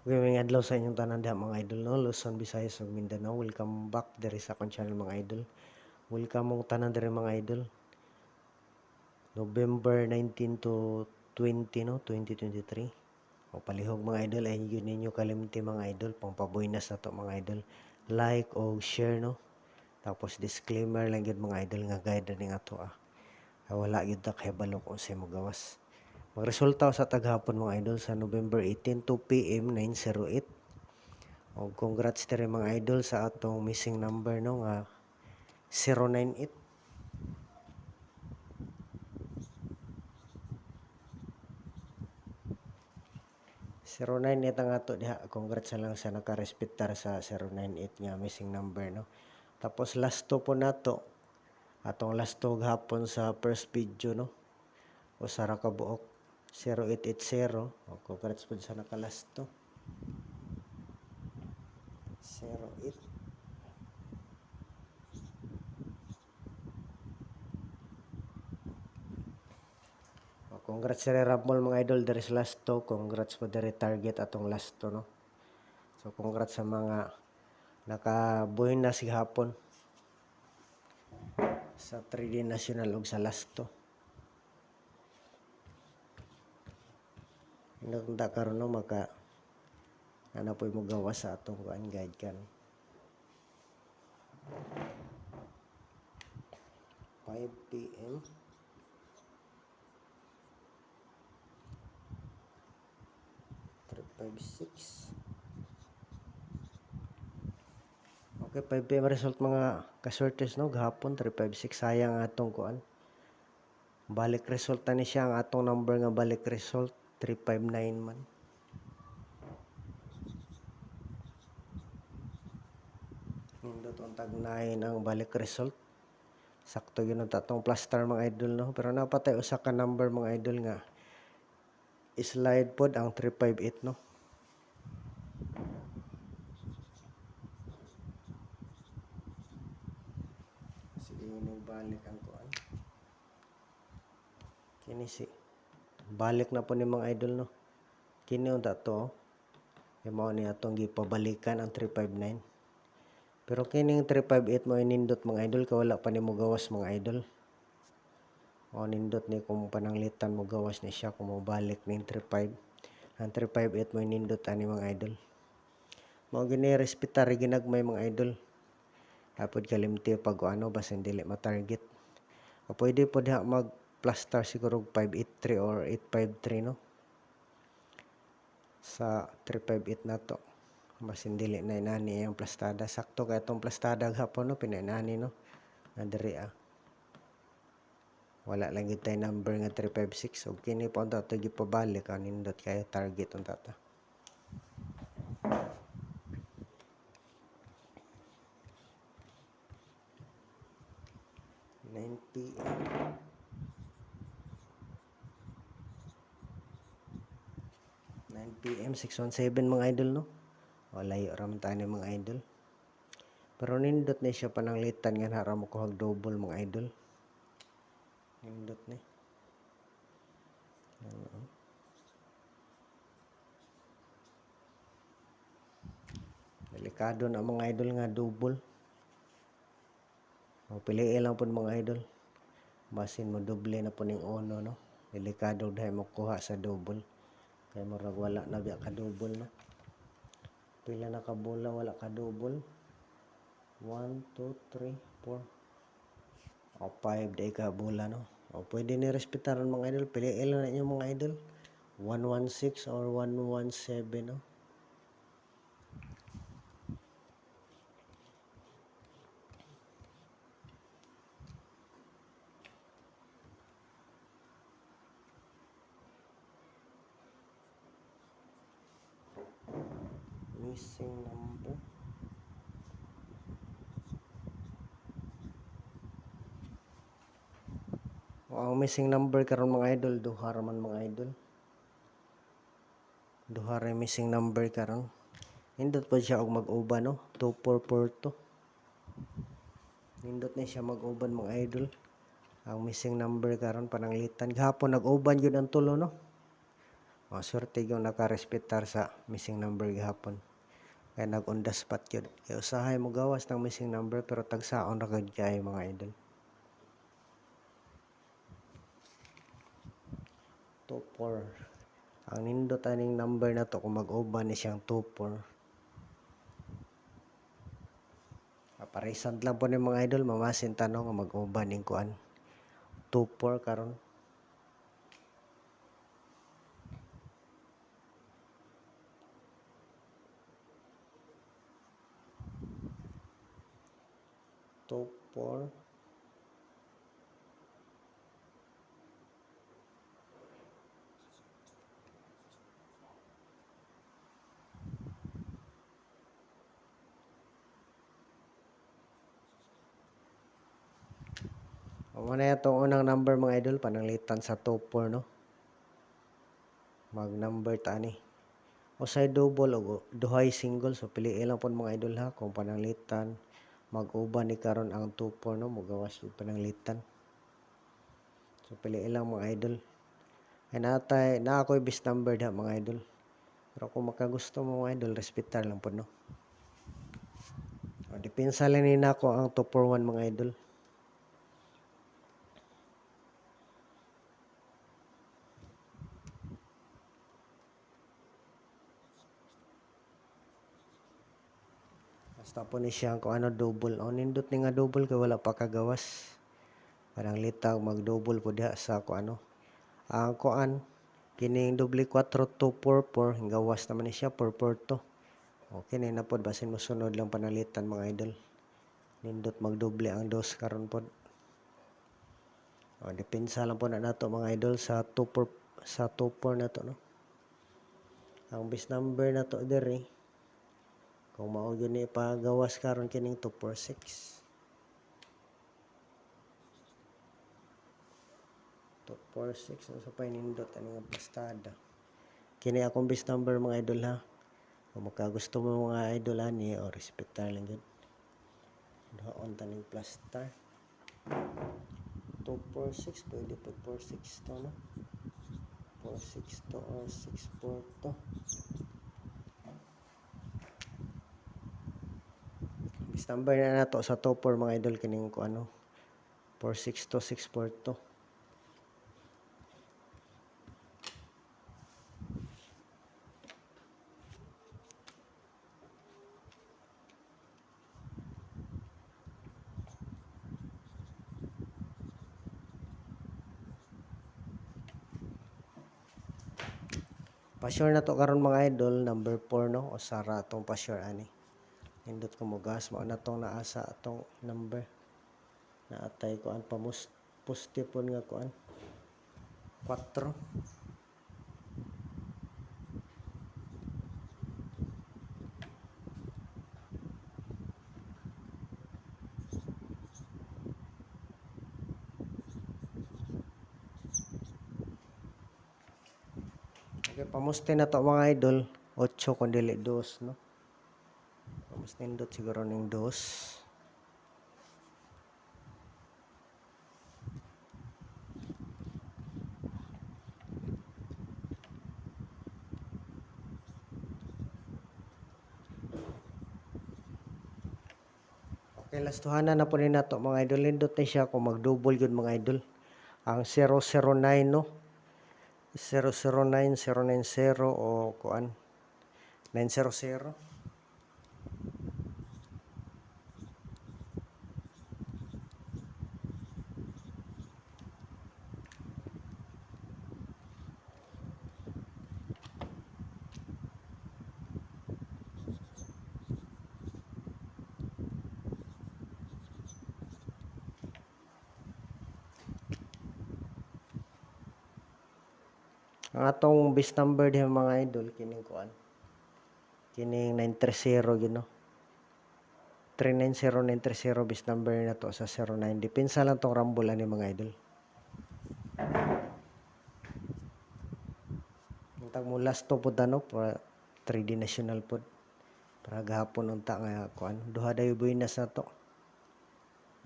Ngayong adlaw sa inyong tanan diha mga idol no, Luzon, Visayas ug Mindanao. Welcome back diri sa akong channel mga idol. Welcome mong tanan diri mga idol. November 19 to 20 no, 2023. O palihog mga idol ay yun ninyo kalimti mga idol, pangpabuinas na to mga idol. Like o share no. Tapos disclaimer lang yun mga idol nga guide ning ato wala gyud ta kahibalo kung sa mo gawas. Magresulta sa taghapon mga idol sa November 18 2 PM 908. O congrats diri mga idol sa atong missing number no nga 098. 098 ang ato diha. Congrats lang sa nakarespetar sa 098 nga missing number no. Tapos last to po nato. Atong last to gahapon sa first video no. O sa ra ka buok 0880. O congrats po sa nakalast to. 08. Congrats sa Ramol mga idol dari sa last to. Congrats po dari target atong last to no. So congrats sa mga nakabuhin na sigahapon sa 3D National ug sa last to. Nagda karon no maka ana po'y mo gawas sa atong kuan guide kan. 5 PM. Okay, 5 PM result mga kasortes no gahapon 356. Sayang atong kuan. Balik result na ni siya ang atong number nga balik result 359 man. Nindot ang tag 9 ang balik result. Sakto yun ang tatong plus star mga idol no. Pero napatay usa ka number mga idol nga slide pod ang 358 no. Sige ini balik ang kuan. Kini si balik na po ni mga idol no. Kini unta to. Mao ni atong gipabalikan ang 359. Pero kining 358 mo inindot mga idol ka wala pa nimo gawas mga idol. O nindot ni kung pananglitan mo gawas ni siya kung mo balik ning 35. Ang 358 mo inindot ani mga idol. Mao gini respetar ginagmay mga idol. Tapod kalimti pag ano basin dili ma-target. O pwede po diha mag plus star siguro 583 or 853 no. Sa 358 nato. Basin dili na inani ang plastada. Sakto kay itong plastada gahapon no pinainani no. Na diri wala lang gid tay number nga 356 ug kini pa unta to gipabalik ang nindot kay target unta ta. PM 9 PM 617 mga idol no. Wala layo ra man tani mga idol. Pero nindot ni siya pananglitan nga hara mo kuhag double mga idol. Nindot ni. Delikado na mga idol nga double. O piliin lang po mga idol. Basin mo doble na po ning uno no. Delikado dahil mo kuha sa double. Kaya murag wala na biya ka double no. Pila na ka bola wala ka double. 1, 2, 3, 4. O 5 day ka bola no. O pwede ni respetaran mga idol. Piliin lang na inyo mga idol. 116 or 117 no. Missing number. Ang missing number karon mga idol duha ra man mga idol. Duha ra missing number karon. Nindot pa siya og mag-uban no. 2442. Nindot na siya mag-uban mga idol. Ang missing number karon pananglitan. Gahapon nag-uban yun ang tulo no. Swerte yung nakarespetar sa missing number gihapon. Kaya nag-on the spot yun. Kaya usahay mo gawas ng missing number pero tagsaon ra kag kay mga idol. 24. Ang nindot aning number na to kung mag-uban ni siyang 24. Parisant lang po ni mga idol, mamasin tanong nga mag-uban ning kuan. 24 karon. Two, four. Muna itong unang number mga idol, pananglitan sa 24 no. Mag-number ta ni. Usay double o duhay single, so piliin lang po mga idol ha kung pananglitan mag-uban ni karon ang 24 no, mugawas yung pananglitan. So piliin lang mga idol. Ay na ako'y bis number ha mga idol. Pero kung makagusto mo mga idol, respetar lang po no. Depensa lang ni nako ang 241 mga idol. Basta po ni siya kung ano double. O nindot ni nga double kay wala pa kagawas. Parang litag mag-double po diha sa kung ano. Ang kuan kining double 4 244 gawas naman ni siya 442. Okay na pod basin mo sunod lang panalitan mga idol. Nindot magdoble ang dos karon pod. Depensa lang po na nato mga idol sa 24 na to no. Ang bis number na to diri kung mao gyud ni pagawas karon kining 246. 246 sa painindot ani nga pastada. Kini akong bis number mga idol ha. Kung makagusto mo mga idol ani o respetar lang gyud. Doon taning plus star. 246 pwede po 46 to no. 46 to or 64 to. Bis number na nato sa 24 mga idol kining ko ano 46 to 64 to. Pa-sure na to karon mga idol number 4 no o sara atong pa-sure ani. Nindot ko mo gas mao na tong naasa atong number. Naatay ko an poste pon nga kuan 4. Okay, pamuste na to mga idol 8 kun dili 2 no. Mas nindot siguro ning 2. Okay, lastuhanan na po ni nato mga idol. Nindot na siya kung mag-double yun mga idol. Ang 009 no. 009, 090 o kuan 900. Ang atong bis number diha mga idol kining kuan. Kining 930 gyud no. 390930 bis number na to sa 09. Depensa lang tong rumble ani mga idol. Untag mo last to pud no para 3D national pod. Para gahapon unta nga kuan. Duha dayo buinas na to.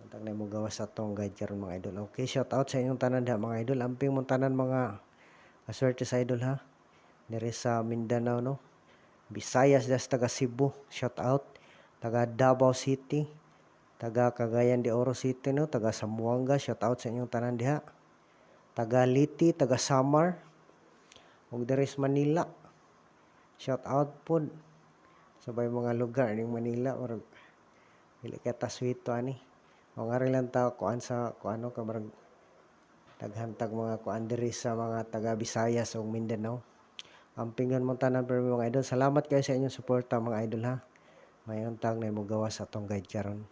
Untag na mo gawas sa tong guide karon mga idol. Okay, shout out sa inyong tanan diha mga idol. Amping mong tanan mga aswerte sa idol ha. diri sa Mindanao, no. Visayas das taga Cebu, shout out. Taga Davao City, taga Cagayan de Oro City, no, taga Zamboanga, shout out sa inyong tanan diha. Taga Liti, taga Samar, ug diri sa Manila. Shout out pod. Sabay mga lugar ning Manila or dili ka taswito ani. O nga rin lang ta kuan sa kuano ka marag daghantag mga kuan diri sa mga taga Visayas ug Mindanao. Ampingan mo tanan pero mga idol. Salamat kayo sa inyong suporta mga idol ha. Mayong tag na mo gawas sa atong guide karon.